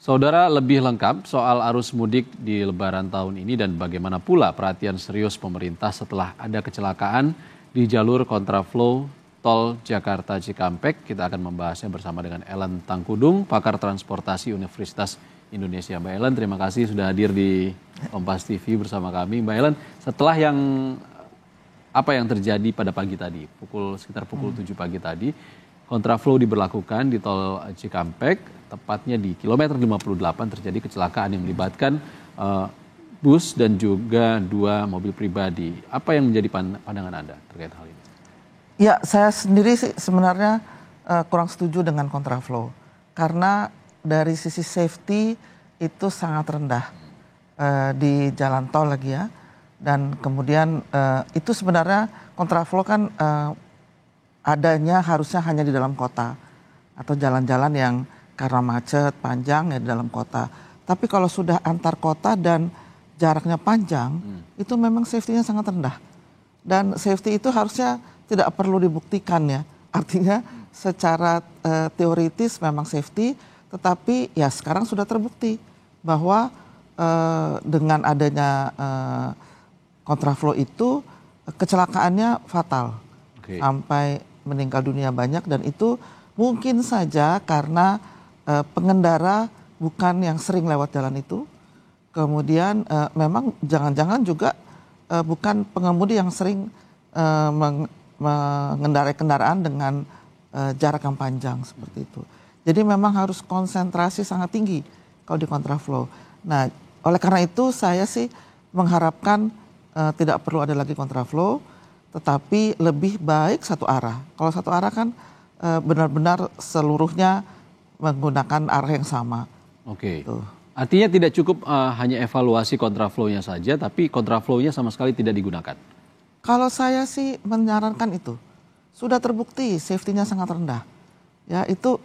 Saudara, lebih lengkap soal arus mudik di Lebaran tahun ini dan bagaimana pula perhatian serius pemerintah setelah ada kecelakaan di jalur kontraflow tol Jakarta Cikampek. Kita akan membahasnya bersama dengan Ellen Tangkudung, pakar transportasi Universitas Indonesia. Mbak Ellen, terima kasih sudah hadir di Kompas TV bersama kami. Mbak Ellen, setelah apa yang terjadi pada pagi tadi, sekitar pukul 7 pagi tadi, kontraflow diberlakukan di tol Cikampek, tepatnya di kilometer 58 terjadi kecelakaan yang melibatkan bus dan juga 2 mobil pribadi. Apa yang menjadi pandangan Anda terkait hal ini? Ya, saya sendiri sih sebenarnya kurang setuju dengan kontraflow. Karena dari sisi safety itu sangat rendah di jalan tol lagi ya. Dan kemudian itu sebenarnya kontraflow kan adanya harusnya hanya di dalam kota. Atau jalan-jalan yang karena macet panjang ya di dalam kota. Tapi kalau sudah antar kota dan jaraknya panjang, itu memang safety-nya sangat rendah. Dan safety itu harusnya tidak perlu dibuktikan ya. Artinya secara teoritis memang safety, tetapi ya sekarang sudah terbukti bahwa dengan adanya kontraflow itu kecelakaannya fatal. Sampai meninggal dunia banyak, dan itu mungkin saja karena pengendara bukan yang sering lewat jalan itu. Kemudian memang jangan-jangan juga bukan pengemudi yang sering mengendarai kendaraan dengan jarak yang panjang seperti itu. Jadi memang harus konsentrasi sangat tinggi kalau di kontraflow. Nah, oleh karena itu saya sih mengharapkan tidak perlu ada lagi kontraflow, tetapi lebih baik satu arah. Kalau satu arah kan benar-benar seluruhnya menggunakan arah yang sama. Oke. Artinya tidak cukup hanya evaluasi kontraflow-nya saja, tapi kontraflow-nya sama sekali tidak digunakan. Kalau saya sih menyarankan itu. Sudah terbukti safety-nya sangat rendah. Ya, itu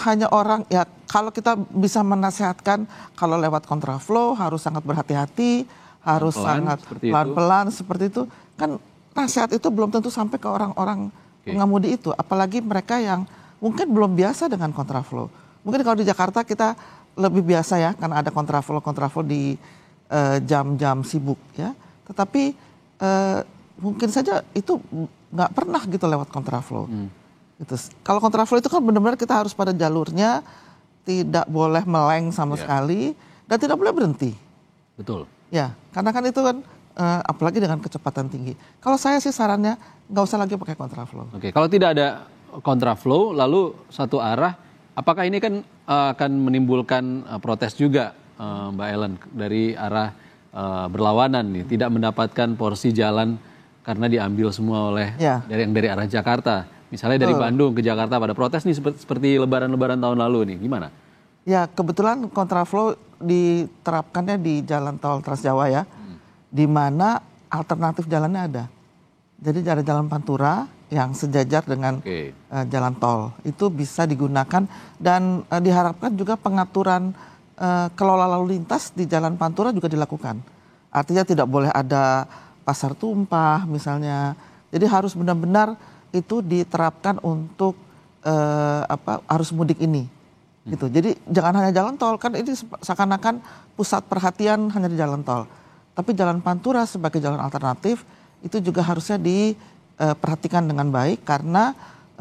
hanya orang ya, kalau kita bisa menasihatkan kalau lewat kontraflow harus sangat berhati-hati, harus sangat pelan-pelan seperti itu. Kan nasihat itu belum tentu sampai ke orang-orang pengemudi itu, apalagi mereka yang mungkin belum biasa dengan kontraflow. Mungkin kalau di Jakarta kita lebih biasa ya, karena ada kontraflow di jam-jam sibuk ya. Tetapi mungkin saja itu nggak pernah gitu lewat kontraflow. Gitu. Kalau kontraflow itu kan benar-benar kita harus pada jalurnya, tidak boleh meleng sama sekali, dan tidak boleh berhenti. Betul. Ya, karena kan itu kan apalagi dengan kecepatan tinggi. Kalau saya sih sarannya nggak usah lagi pakai kontraflow. Oke, kalau tidak ada kontraflow lalu satu arah, apakah ini kan akan menimbulkan protes juga, Mbak Ellen, dari arah berlawanan nih, tidak mendapatkan porsi jalan karena diambil semua oleh dari arah Jakarta, misalnya dari Bandung ke Jakarta pada protes nih seperti Lebaran tahun lalu nih, gimana? Ya, kebetulan kontraflow diterapkannya di jalan tol Trans Jawa ya, di mana alternatif jalannya ada. Jadi ada jalan Pantura yang sejajar dengan jalan tol, itu bisa digunakan, dan diharapkan juga pengaturan kelola lalu lintas di jalan Pantura juga dilakukan. Artinya tidak boleh ada pasar tumpah misalnya. Jadi harus benar-benar itu diterapkan untuk arus mudik ini. Gitu. Jadi jangan hanya jalan tol, kan ini seakan-akan pusat perhatian hanya di jalan tol. Tapi jalan Pantura sebagai jalan alternatif itu juga harusnya diperhatikan dengan baik, karena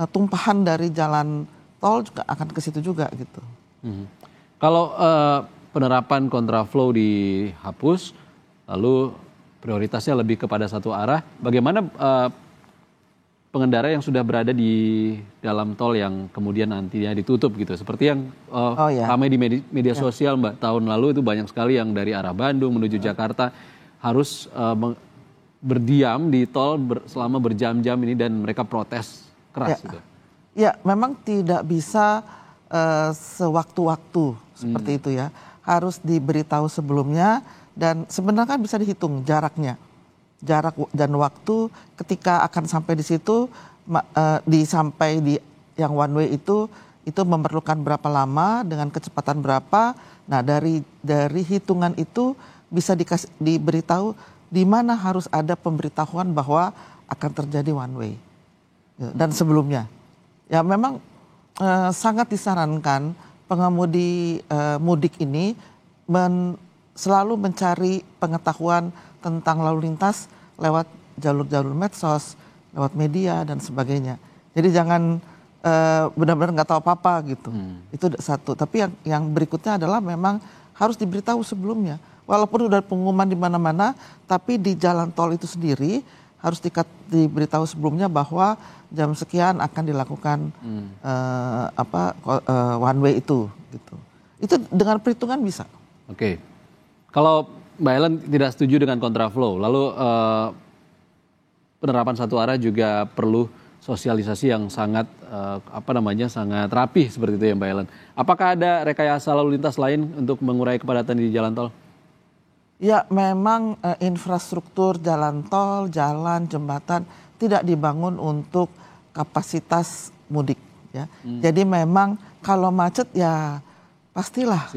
tumpahan dari jalan tol juga akan ke situ juga gitu. Kalau penerapan kontraflow dihapus, lalu prioritasnya lebih kepada satu arah, bagaimana pengendara yang sudah berada di dalam tol yang kemudian nantinya ditutup gitu, seperti yang ramai di media sosial Mbak, tahun lalu itu banyak sekali yang dari arah Bandung menuju Jakarta harus berdiam di tol selama berjam-jam ini, dan mereka protes keras gitu. Ya, memang tidak bisa sewaktu-waktu seperti itu ya, harus diberitahu sebelumnya, dan sebenarnya kan bisa dihitung jaraknya. Jarak dan waktu ketika akan sampai di situ, sampai di yang one way itu memerlukan berapa lama dengan kecepatan berapa. Nah, dari hitungan itu bisa diberitahu di mana harus ada pemberitahuan bahwa akan terjadi one way. Dan sebelumnya ya memang sangat disarankan pengemudi mudik ini selalu mencari pengetahuan tentang lalu lintas lewat jalur-jalur medsos, lewat media dan sebagainya. Jadi jangan benar-benar nggak tahu apa-apa gitu. Itu satu. Tapi yang berikutnya adalah memang harus diberitahu sebelumnya. Walaupun udah pengumuman di mana-mana, tapi di jalan tol itu sendiri harus diberitahu sebelumnya bahwa jam sekian akan dilakukan one way itu gitu. Itu dengan perhitungan bisa. Oke. Kalau Mbak Ellen tidak setuju dengan kontraflow, lalu penerapan satu arah juga perlu sosialisasi yang sangat sangat rapih seperti itu ya Mbak Ellen. Apakah ada rekayasa lalu lintas lain untuk mengurai kepadatan di jalan tol? Ya, memang infrastruktur jalan tol, jalan, jembatan tidak dibangun untuk kapasitas mudik ya. Jadi memang kalau macet ya pastilah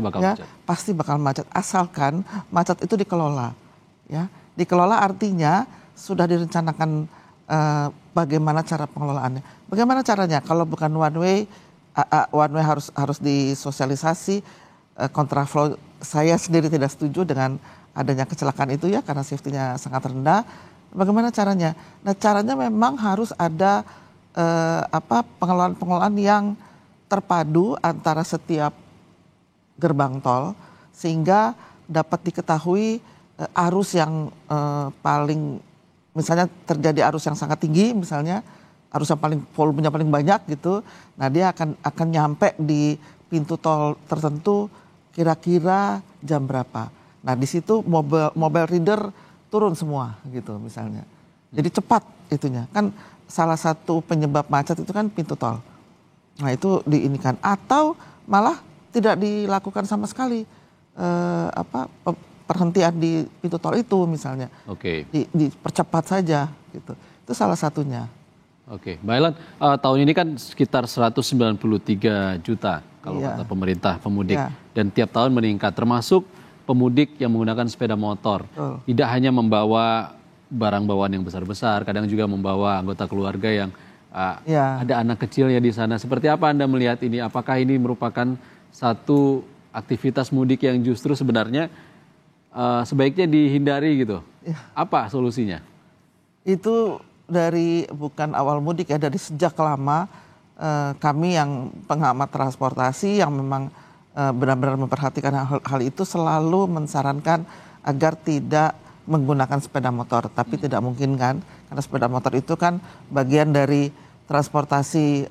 pasti bakal macet, asalkan macet itu dikelola ya. Dikelola artinya sudah direncanakan bagaimana cara pengelolaannya. Bagaimana caranya? Kalau bukan one way harus disosialisasi. Kontraflow saya sendiri tidak setuju dengan adanya kecelakaan itu ya, karena safety-nya sangat rendah. Bagaimana caranya? Nah, caranya memang harus ada pengelolaan yang terpadu antara setiap gerbang tol sehingga dapat diketahui arus yang paling, misalnya terjadi arus yang sangat tinggi, misalnya arus yang paling volumenya paling banyak gitu. Nah, dia akan nyampe di pintu tol tertentu kira-kira jam berapa. Nah, di situ mobile reader turun semua gitu misalnya. Jadi cepat itunya. Kan salah satu penyebab macet itu kan pintu tol. Nah, itu diinikan atau malah tidak dilakukan sama sekali perhentian di pintu tol itu misalnya. Oke. Dipercepat saja gitu. Itu salah satunya. Oke, Mbak Ellen, tahun ini kan sekitar 193 juta kalau kata pemerintah pemudik dan tiap tahun meningkat, termasuk pemudik yang menggunakan sepeda motor. Tidak hanya membawa barang bawaan yang besar-besar, kadang juga membawa anggota keluarga yang ada anak kecilnya di sana. Seperti apa Anda melihat ini? Apakah ini merupakan satu aktivitas mudik yang justru sebenarnya sebaiknya dihindari gitu? Apa solusinya? Itu dari bukan awal mudik ya, dari sejak lama kami yang pengamat transportasi yang memang benar-benar memperhatikan hal itu selalu mensarankan agar tidak menggunakan sepeda motor. Tapi tidak mungkin kan, karena sepeda motor itu kan bagian dari transportasi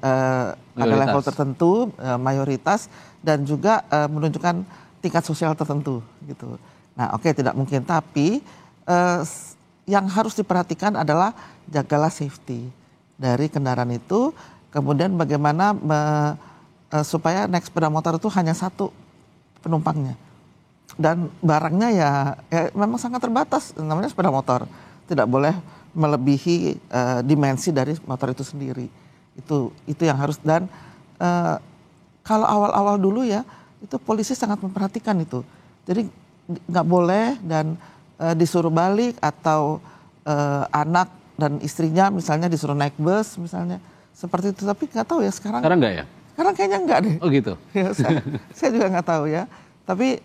pada level tertentu, mayoritas, dan juga menunjukkan tingkat sosial tertentu gitu. Nah, oke, tidak mungkin, tapi yang harus diperhatikan adalah jagalah safety dari kendaraan itu, kemudian bagaimana supaya naik sepeda motor itu hanya satu penumpangnya. Dan barangnya ya memang sangat terbatas, namanya sepeda motor. Tidak boleh melebihi dimensi dari motor itu sendiri. Itu yang harus, dan kalau awal-awal dulu ya, itu polisi sangat memperhatikan itu. Jadi nggak boleh dan disuruh balik atau anak dan istrinya misalnya disuruh naik bus misalnya seperti itu. Tapi nggak tahu ya sekarang. Sekarang nggak ya? Sekarang kayaknya nggak deh. Oh gitu. Ya, saya juga nggak tahu ya. Tapi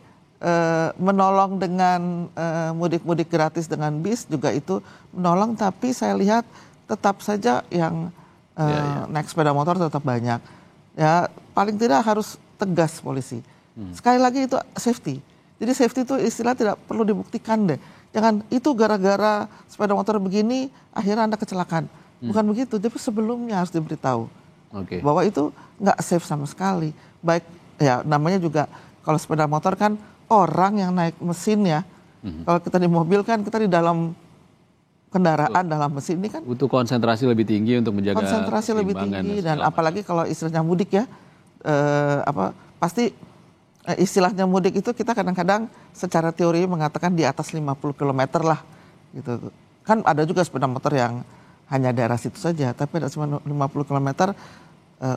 menolong dengan mudik-mudik gratis dengan bis juga itu menolong. Tapi saya lihat tetap saja yang naik sepeda motor tetap banyak. Ya paling tidak harus tegas polisi. Sekali lagi itu safety. Jadi safety itu istilah tidak perlu dibuktikan deh. Jangan itu gara-gara sepeda motor begini akhirnya Anda kecelakaan. Bukan begitu, tapi sebelumnya harus diberitahu bahwa itu nggak safe sama sekali. Baik ya, namanya juga kalau sepeda motor kan orang yang naik mesin ya. Kalau kita di mobil kan kita di dalam kendaraan dalam mesin ini kan butuh konsentrasi lebih tinggi untuk menjaga konsentrasi lebih tinggi dan apalagi kalau istilahnya mudik ya pasti istilahnya mudik itu kita kadang-kadang secara teori mengatakan di atas 50 km lah gitu. Kan ada juga sepeda motor yang hanya daerah situ saja, tapi ada cuma 50 km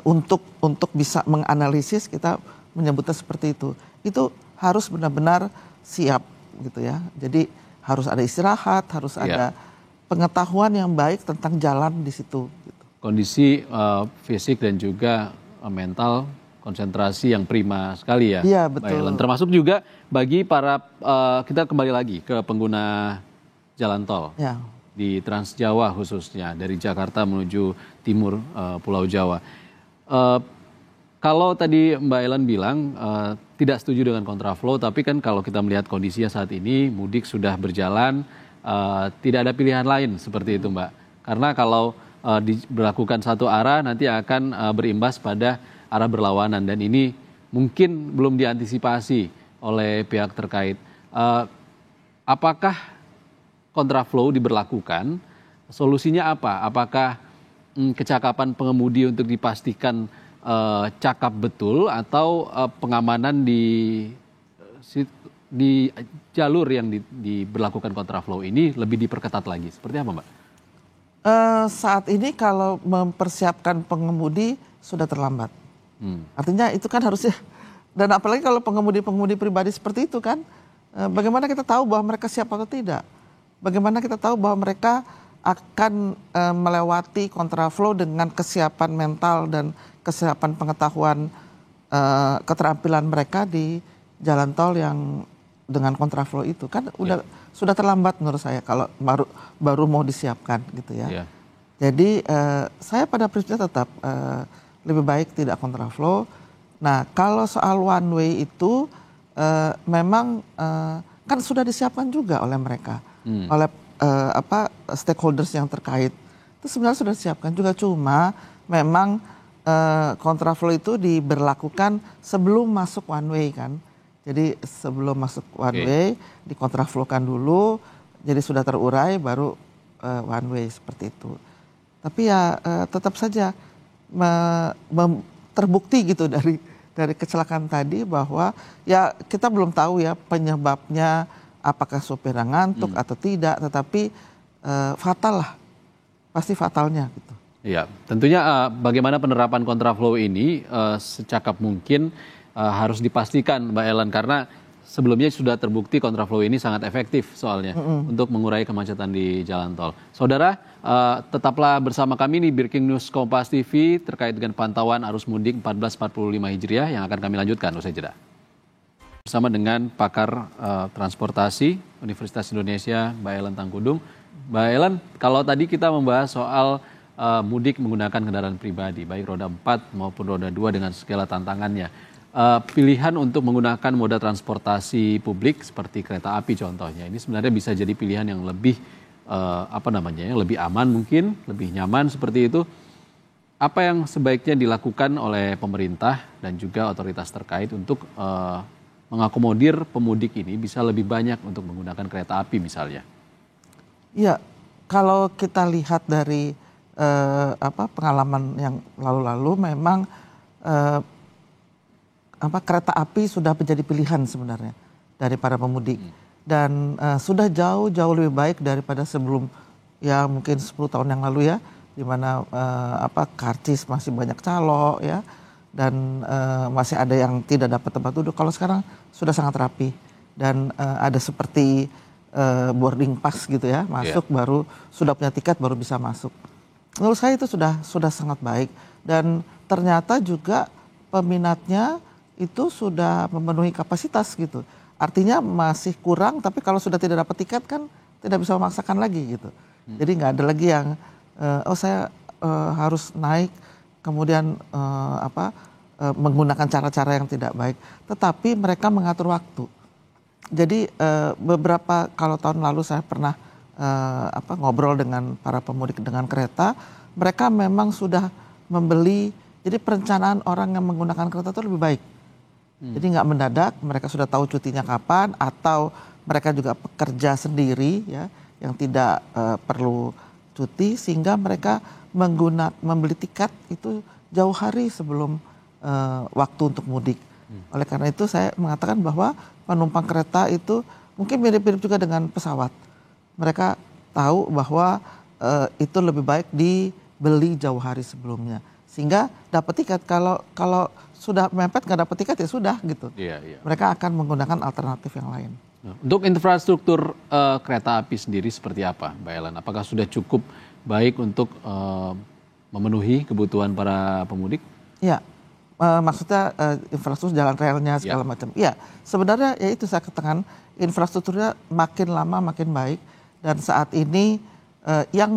untuk bisa menganalisis kita menyebutnya seperti itu. Itu harus benar-benar siap gitu ya. Jadi harus ada istirahat, harus ada pengetahuan yang baik tentang jalan di situ. Gitu. Kondisi fisik dan juga mental konsentrasi yang prima sekali ya. Iya, Mbak betul. Ellen. Termasuk juga bagi para, kita kembali lagi ke pengguna jalan tol. Ya. Di Trans Jawa khususnya, dari Jakarta menuju timur Pulau Jawa. Kalau tadi Mbak Ellen bilang tidak setuju dengan kontraflow, tapi kan kalau kita melihat kondisinya saat ini, mudik sudah berjalan, tidak ada pilihan lain seperti itu Mbak. Karena kalau diberlakukan satu arah, nanti akan berimbas pada arah berlawanan, dan ini mungkin belum diantisipasi oleh pihak terkait. Apakah kontraflow diberlakukan? Solusinya apa? Apakah kecakapan pengemudi untuk dipastikan cakap betul, atau pengamanan di jalur yang diberlakukan kontraflow ini lebih diperketat lagi? Seperti apa Mbak? Saat ini kalau mempersiapkan pengemudi sudah terlambat. Artinya itu kan harusnya, dan apalagi kalau pengemudi-pengemudi pribadi seperti itu kan, bagaimana kita tahu bahwa mereka siap atau tidak? Bagaimana kita tahu bahwa mereka akan melewati kontraflow dengan kesiapan mental dan kesiapan pengetahuan, keterampilan mereka di jalan tol yang dengan kontraflow itu kan sudah terlambat menurut saya kalau baru mau disiapkan gitu ya. Jadi saya pada prinsipnya tetap lebih baik tidak kontraflow. Nah kalau soal one way itu memang kan sudah disiapkan juga oleh mereka, oleh stakeholders yang terkait. Itu sebenarnya sudah disiapkan juga, cuma memang kontraflow itu diberlakukan sebelum masuk one way kan. Jadi sebelum masuk one way dikontraflowkan dulu, jadi sudah terurai baru one way seperti itu. Tapi ya tetap saja terbukti gitu dari kecelakaan tadi bahwa ya kita belum tahu ya penyebabnya, apakah sopir yang ngantuk atau tidak, tetapi fatal lah, pasti fatalnya gitu. Iya, tentunya bagaimana penerapan kontraflow ini secakap mungkin harus dipastikan Mbak Ellen, karena sebelumnya sudah terbukti kontraflow ini sangat efektif soalnya untuk mengurai kemacetan di jalan tol. Saudara, tetaplah bersama kami di Breaking News Kompas TV terkait dengan pantauan arus mudik 1445 Hijriah yang akan kami lanjutkan usai jeda. Bersama dengan pakar transportasi Universitas Indonesia, Mbak Ellen Tangkudung. Mbak Ellen, kalau tadi kita membahas soal mudik menggunakan kendaraan pribadi, baik roda 4 maupun roda 2 dengan segala tantangannya. Pilihan untuk menggunakan moda transportasi publik seperti kereta api contohnya, ini sebenarnya bisa jadi pilihan yang lebih yang lebih aman mungkin, lebih nyaman seperti itu. Apa yang sebaiknya dilakukan oleh pemerintah dan juga otoritas terkait untuk mengakomodir pemudik ini bisa lebih banyak untuk menggunakan kereta api misalnya? Iya, kalau kita lihat dari pengalaman yang lalu-lalu memang kereta api sudah menjadi pilihan sebenarnya dari para pemudik, dan sudah jauh lebih baik daripada sebelum ya mungkin 10 tahun yang lalu ya, di mana karcis masih banyak calo ya, dan masih ada yang tidak dapat tempat duduk. Kalau sekarang sudah sangat rapi dan ada seperti boarding pass gitu ya, masuk baru sudah punya tiket baru bisa masuk. Menurut saya itu sudah sangat baik, dan ternyata juga peminatnya itu sudah memenuhi kapasitas gitu. Artinya masih kurang, tapi kalau sudah tidak dapat tiket kan tidak bisa memaksakan lagi gitu. Jadi nggak ada lagi yang saya harus naik kemudian menggunakan cara-cara yang tidak baik. Tetapi mereka mengatur waktu. Jadi beberapa, kalau tahun lalu saya pernah ngobrol dengan para pemudik dengan kereta, mereka memang sudah membeli, jadi perencanaan orang yang menggunakan kereta itu lebih baik. Jadi nggak mendadak, mereka sudah tahu cutinya kapan, atau mereka juga pekerja sendiri ya, yang tidak perlu cuti, sehingga mereka membeli tiket itu jauh hari sebelum waktu untuk mudik. Oleh karena itu saya mengatakan bahwa penumpang kereta itu mungkin mirip-mirip juga dengan pesawat. Mereka tahu bahwa itu lebih baik dibeli jauh hari sebelumnya, sehingga dapat tiket. Kalau sudah mepet nggak dapat tiket ya sudah gitu. Mereka akan menggunakan alternatif yang lain. Untuk infrastruktur kereta api sendiri seperti apa, Mbak Ellen? Apakah sudah cukup baik untuk memenuhi kebutuhan para pemudik? Ya, Maksudnya infrastruktur jalan relnya segala macam. Iya, sebenarnya ya itu saya katakan infrastrukturnya makin lama makin baik dan saat ini yang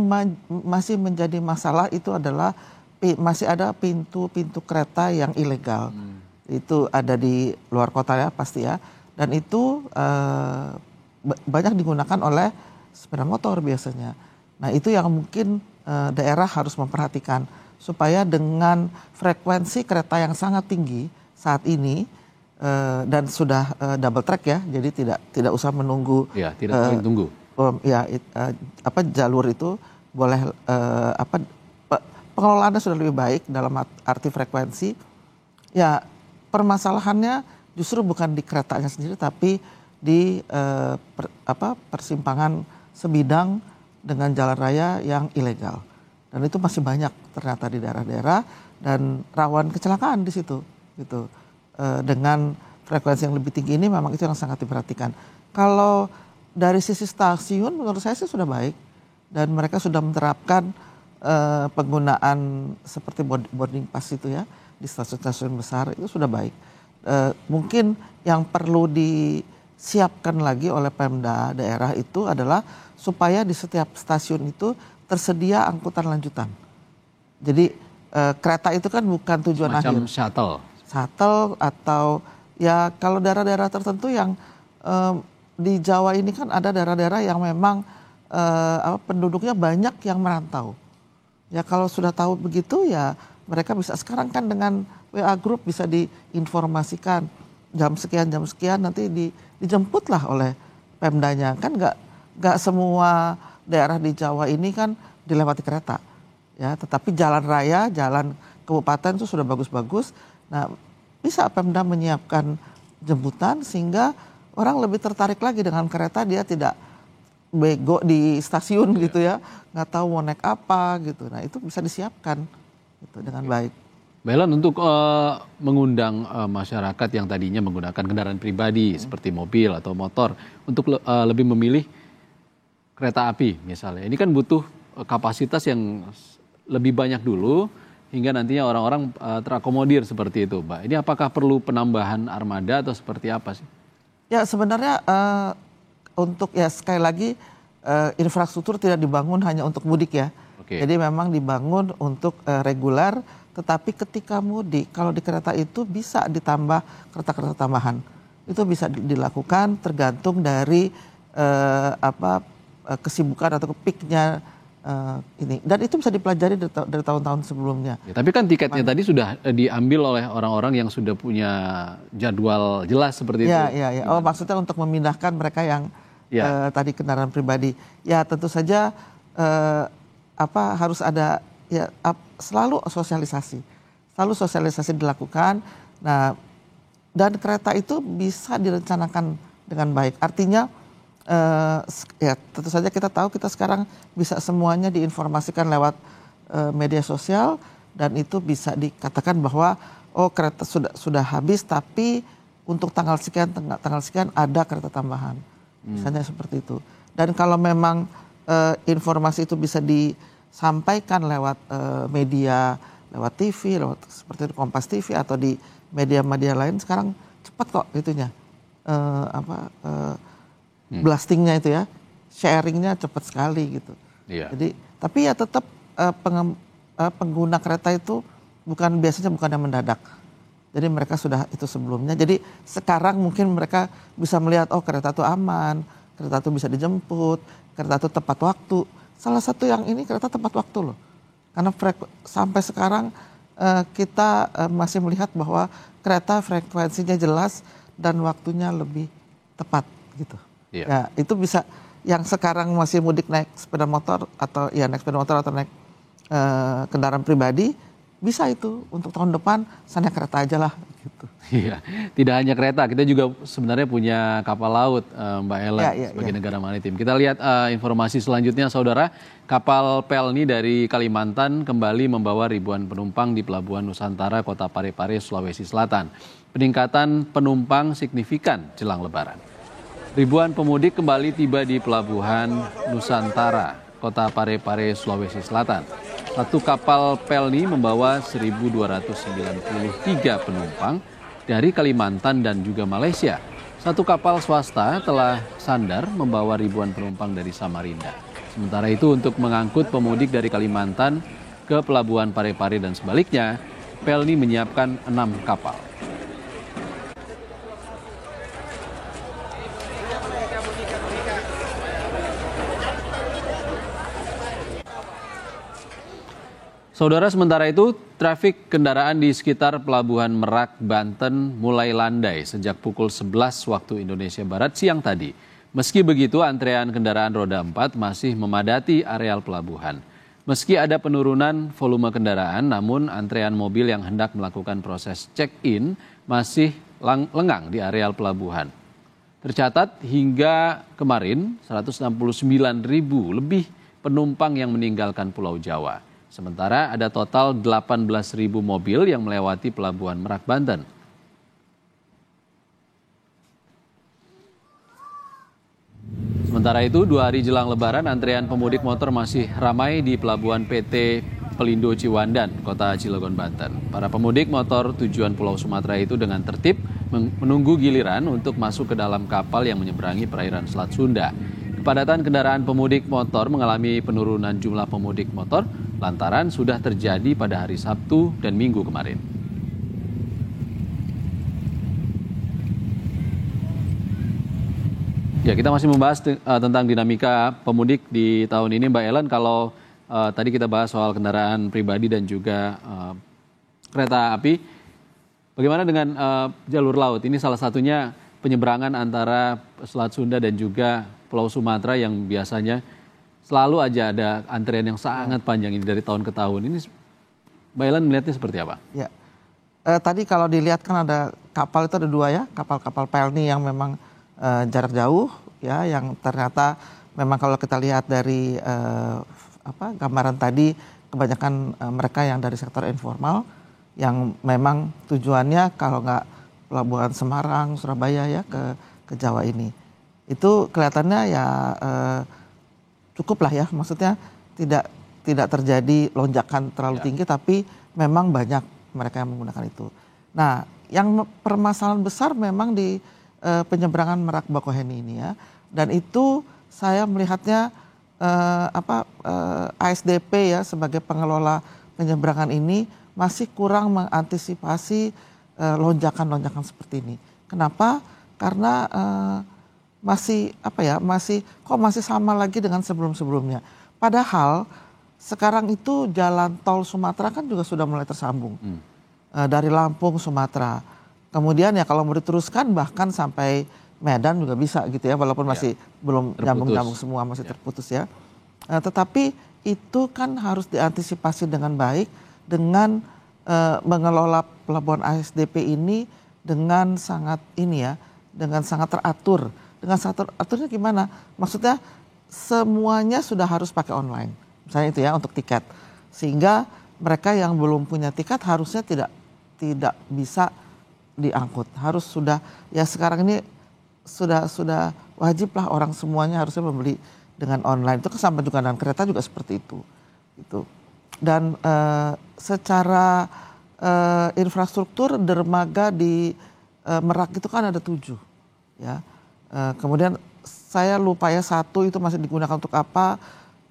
masih menjadi masalah itu adalah masih ada pintu-pintu kereta yang ilegal. Itu ada di luar kota ya pasti ya. Dan itu banyak digunakan oleh sepeda motor biasanya. Nah itu yang mungkin daerah harus memperhatikan supaya dengan frekuensi kereta yang sangat tinggi saat ini dan sudah double track ya, jadi tidak usah menunggu. Ya, tidak saling tunggu. Jalur itu boleh pengelolaannya sudah lebih baik dalam arti frekuensi. Ya permasalahannya justru bukan di keretanya sendiri tapi di persimpangan sebidang dengan jalan raya yang ilegal. Dan itu masih banyak ternyata di daerah-daerah dan rawan kecelakaan di situ gitu. Dengan frekuensi yang lebih tinggi ini memang itu yang sangat diperhatikan. Kalau dari sisi stasiun menurut saya sih sudah baik dan mereka sudah menerapkan penggunaan seperti boarding pass itu ya di stasiun-stasiun besar itu sudah baik. Mungkin yang perlu disiapkan lagi oleh Pemda daerah itu adalah supaya di setiap stasiun itu tersedia angkutan lanjutan. Jadi kereta itu kan bukan tujuan akhir. Macam shuttle. Shuttle atau ya kalau daerah-daerah tertentu yang di Jawa ini kan ada daerah-daerah yang memang penduduknya banyak yang merantau. Ya kalau sudah tahu begitu ya mereka bisa sekarang kan dengan WA Group bisa diinformasikan jam sekian nanti dijemputlah oleh Pemdanya. Kan nggak semua daerah di Jawa ini kan dilewati kereta, ya. Tetapi jalan raya, jalan kabupaten itu sudah bagus-bagus. Nah, bisa Pemda menyiapkan jemputan sehingga orang lebih tertarik lagi dengan kereta. Dia tidak bego di stasiun gitu ya, nggak tahu mau naik apa gitu. Nah, itu bisa disiapkan gitu dengan baik. Mbak Ellen, untuk mengundang masyarakat yang tadinya menggunakan kendaraan pribadi seperti mobil atau motor untuk lebih memilih kereta api misalnya. Ini kan butuh kapasitas yang lebih banyak dulu hingga nantinya orang-orang terakomodir seperti itu, Mbak. Ini apakah perlu penambahan armada atau seperti apa sih? Ya sebenarnya untuk ya sekali lagi infrastruktur tidak dibangun hanya untuk mudik ya. Oke. Jadi memang dibangun untuk reguler, tetapi ketika mudik kalau di kereta itu bisa ditambah kereta-kereta tambahan. Itu bisa dilakukan tergantung dari kesibukan atau peaknya ini, dan itu bisa dipelajari dari tahun-tahun sebelumnya. Ya, tapi kan tiketnya tadi sudah diambil oleh orang-orang yang sudah punya jadwal jelas seperti itu. Ya. Oh maksudnya untuk memindahkan mereka yang tadi kendaraan pribadi. Ya tentu saja harus ada ya selalu sosialisasi dilakukan. Nah dan kereta itu bisa direncanakan dengan baik. Artinya ya tentu saja kita tahu kita sekarang bisa semuanya diinformasikan lewat media sosial dan itu bisa dikatakan bahwa oh kereta sudah habis tapi untuk tanggal sekian ada kereta tambahan. Misalnya seperti itu. Dan kalau memang informasi itu bisa disampaikan lewat media, lewat TV, lewat seperti Kompas TV atau di media-media lain sekarang cepat kok itunya. Blastingnya itu ya, sharingnya cepat sekali gitu. Iya. Jadi tapi ya tetap pengguna kereta itu biasanya bukan yang mendadak. Jadi mereka sudah itu sebelumnya. Jadi sekarang mungkin mereka bisa melihat oh kereta itu aman, kereta itu bisa dijemput, kereta itu tepat waktu. Salah satu yang ini kereta tepat waktu loh. Karena sampai sekarang kita masih melihat bahwa kereta frekuensinya jelas dan waktunya lebih tepat gitu. Iya. Ya, itu bisa yang sekarang masih mudik naik sepeda motor atau naik kendaraan pribadi bisa itu untuk tahun depan sana kereta aja lah gitu. Iya, tidak hanya kereta, kita juga sebenarnya punya kapal laut Mbak Ellen sebagai negara maritim. Kita lihat informasi selanjutnya saudara, kapal Pelni dari Kalimantan kembali membawa ribuan penumpang di Pelabuhan Nusantara Kota Parepare, Sulawesi Selatan. Peningkatan penumpang signifikan jelang Lebaran. Ribuan pemudik kembali tiba di Pelabuhan Nusantara, Kota Parepare, Sulawesi Selatan. Satu kapal Pelni membawa 1.293 penumpang dari Kalimantan dan juga Malaysia. Satu kapal swasta telah sandar membawa ribuan penumpang dari Samarinda. Sementara itu untuk mengangkut pemudik dari Kalimantan ke Pelabuhan Parepare dan sebaliknya, Pelni menyiapkan 6 kapal. Saudara, sementara itu, trafik kendaraan di sekitar Pelabuhan Merak, Banten mulai landai sejak pukul 11 waktu Indonesia Barat siang tadi. Meski begitu, antrean kendaraan roda 4 masih memadati areal pelabuhan. Meski ada penurunan volume kendaraan, namun antrean mobil yang hendak melakukan proses check-in masih lengang di areal pelabuhan. Tercatat hingga kemarin 169.000 lebih penumpang yang meninggalkan Pulau Jawa. Sementara ada total 18.000 mobil yang melewati Pelabuhan Merak, Banten. Sementara itu, 2 hari jelang Lebaran, antrean pemudik motor masih ramai di Pelabuhan PT Pelindo Ciwandan, Kota Cilegon, Banten. Para pemudik motor tujuan Pulau Sumatera itu dengan tertib menunggu giliran untuk masuk ke dalam kapal yang menyeberangi perairan Selat Sunda. Kepadatan kendaraan pemudik motor mengalami penurunan jumlah pemudik motor lantaran sudah terjadi pada hari Sabtu dan Minggu kemarin. Ya, kita masih membahas tentang dinamika pemudik di tahun ini, Mbak Ellen. Kalau tadi kita bahas soal kendaraan pribadi dan juga kereta api, bagaimana dengan jalur laut? Ini salah satunya penyeberangan antara Selat Sunda dan juga Pulau Sumatera yang biasanya selalu aja ada antrean yang sangat panjang ini dari tahun ke tahun. Ini Mbak Ellen melihatnya seperti apa? Ya, tadi kalau dilihat kan ada kapal itu ada 2 ya, kapal-kapal Pelni yang memang jarak jauh ya, yang ternyata memang kalau kita lihat dari gambaran tadi kebanyakan mereka yang dari sektor informal yang memang tujuannya kalau nggak Pelabuhan Semarang, Surabaya ya ke Jawa ini. Itu kelihatannya ya cukup lah ya, maksudnya tidak terjadi lonjakan terlalu tinggi, tapi memang banyak mereka yang menggunakan itu. Nah, yang permasalahan besar memang di penyeberangan Merak Bakauheni ini ya, dan itu saya melihatnya ASDP ya sebagai pengelola penyeberangan ini masih kurang mengantisipasi lonjakan-lonjakan seperti ini. Kenapa? Karena masih sama lagi dengan sebelum-sebelumnya. Padahal sekarang itu jalan tol Sumatera kan juga sudah mulai tersambung dari Lampung, Sumatera. Kemudian ya kalau mau diteruskan bahkan sampai Medan juga bisa gitu ya, walaupun masih belum nyambung-nyambung semua, masih terputus ya. Tetapi itu kan harus diantisipasi dengan baik dengan mengelola pelabuhan ASDP ini dengan sangat dengan sangat teratur. Dengan sangat teraturnya gimana? Maksudnya semuanya sudah harus pakai online. Misalnya itu ya untuk tiket. Sehingga mereka yang belum punya tiket harusnya tidak bisa diangkut. Harus sudah ya sekarang ini sudah wajib lah orang semuanya harusnya membeli dengan online. Itu sama juga dengan kereta juga seperti itu. Gitu. Dan secara infrastruktur dermaga di Merak itu kan ada 7 ya. Kemudian saya lupa ya 1 itu masih digunakan untuk apa.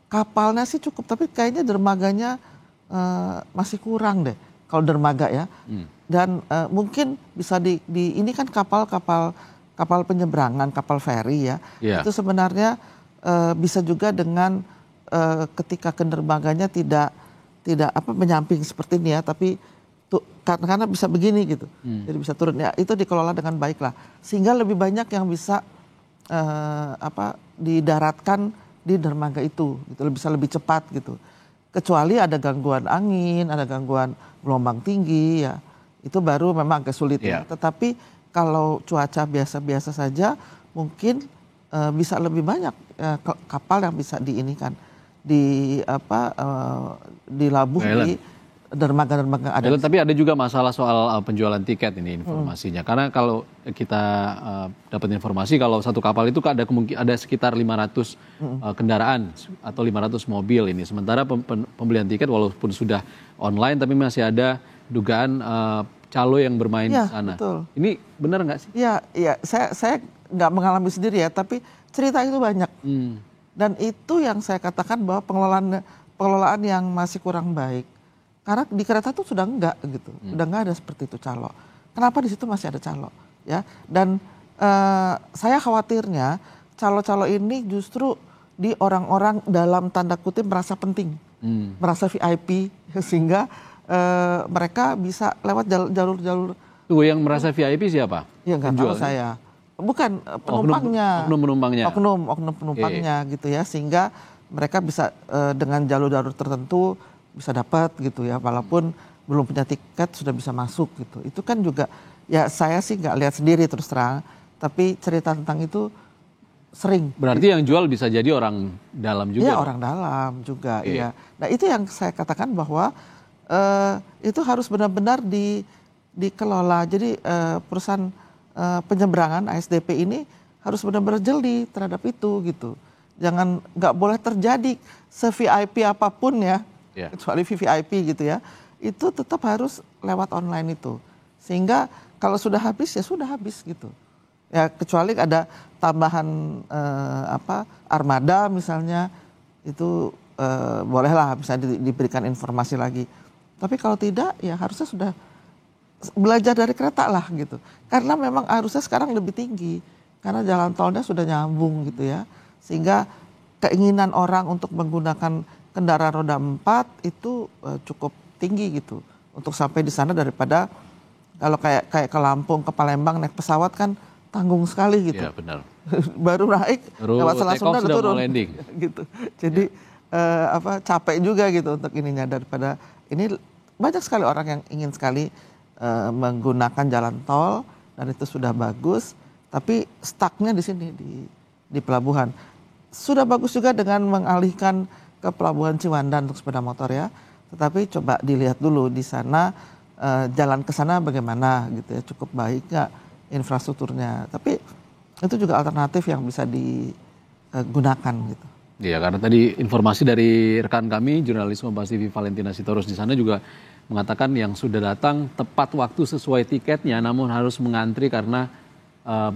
Kapalnya sih cukup, tapi kayaknya dermaganya masih kurang deh kalau dermaga ya. Dan mungkin bisa ini kan kapal penyeberangan, kapal feri ya. Itu sebenarnya bisa juga dengan ketika ke dermaganya tidak menyamping seperti ini ya, tapi karena bisa begini gitu. Jadi bisa turun ya, itu dikelola dengan baik lah. Sehingga lebih banyak yang bisa didaratkan di dermaga itu gitu, bisa lebih cepat gitu. Kecuali ada gangguan angin, ada gangguan gelombang tinggi ya. Itu baru memang agak sulit ya. Tetapi kalau cuaca biasa-biasa saja mungkin bisa lebih banyak kapal yang bisa dilabuh dermaga-dermaga ada. Tapi ada juga masalah soal penjualan tiket ini informasinya. Karena kalau kita dapat informasi kalau satu kapal itu ada sekitar 500 kendaraan atau 500 mobil ini. Sementara pembelian tiket walaupun sudah online tapi masih ada dugaan calo yang bermain di sana. Betul. Ini benar nggak sih? Iya. Saya nggak mengalami sendiri ya, tapi cerita itu banyak. Dan itu yang saya katakan bahwa pengelolaan yang masih kurang baik. Karena di kereta tuh sudah enggak gitu, sudah enggak ada seperti itu calo. Kenapa di situ masih ada calo? Ya, dan saya khawatirnya calo-calo ini justru di orang-orang dalam tanda kutip merasa penting, merasa VIP, sehingga mereka bisa lewat jalur-jalur. Tuh yang merasa VIP siapa? Ya nggak tahu saya. Bukan penumpangnya. Oknum penumpangnya gitu ya, sehingga mereka bisa dengan jalur-jalur tertentu bisa dapat gitu ya, walaupun belum punya tiket sudah bisa masuk gitu. Itu kan juga ya saya sih nggak lihat sendiri terus terang, tapi cerita tentang itu sering. Berarti yang jual bisa jadi orang dalam juga? Iya, orang dalam juga. Iya. Nah itu yang saya katakan bahwa itu harus benar-benar dikelola. Jadi perusahaan penyeberangan ASDP ini harus benar-benar jeli terhadap itu gitu. Nggak boleh terjadi se-VIP apapun ya. Kecuali VVIP gitu ya, itu tetap harus lewat online itu. Sehingga kalau sudah habis ya sudah habis gitu. Ya kecuali ada tambahan armada misalnya, itu bolehlah bisa diberikan informasi lagi. Tapi kalau tidak ya harusnya sudah belajar dari kereta lah gitu. Karena memang arusnya sekarang lebih tinggi. Karena jalan tolnya sudah nyambung gitu ya. Sehingga keinginan orang untuk menggunakan kendaraan roda 4 itu cukup tinggi gitu untuk sampai di sana, daripada kalau kayak ke Lampung, ke Palembang naik pesawat kan tanggung sekali gitu. Iya benar. Baru naik lewat Selat Sunda udah turun gitu. Jadi capek juga gitu untuk ininya, daripada ini banyak sekali orang yang ingin sekali menggunakan jalan tol dan itu sudah bagus, tapi stucknya di sini di pelabuhan. Sudah bagus juga dengan mengalihkan ke pelabuhan Ciwandan untuk sepeda motor ya, tetapi coba dilihat dulu di sana jalan ke sana bagaimana gitu ya, cukup baik nggak infrastrukturnya. Tapi itu juga alternatif yang bisa digunakan gitu. Iya, karena tadi informasi dari rekan kami jurnalis Kompas TV Valentina Sitorus di sana juga mengatakan yang sudah datang tepat waktu sesuai tiketnya, namun harus mengantri karena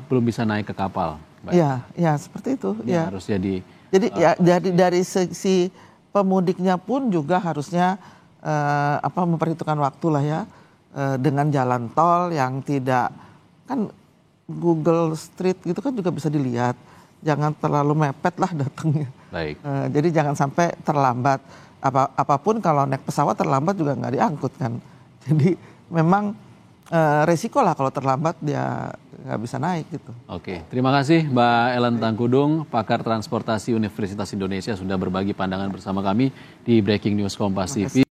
belum bisa naik ke kapal. Iya, seperti itu. Ya. Harus jadi dari sisi pemudiknya pun juga harusnya memperhitungkan waktu lah ya, dengan jalan tol yang tidak, kan Google Street gitu kan juga bisa dilihat, jangan terlalu mepet lah datangnya. Baik. Jadi jangan sampai terlambat. Apapun kalau naik pesawat terlambat juga nggak diangkut kan. Jadi memang resiko lah kalau terlambat dia nggak bisa naik gitu. Oke, terima kasih Mbak Ellen Tangkudung, pakar transportasi Universitas Indonesia sudah berbagi pandangan bersama kami di Breaking News Kompas TV.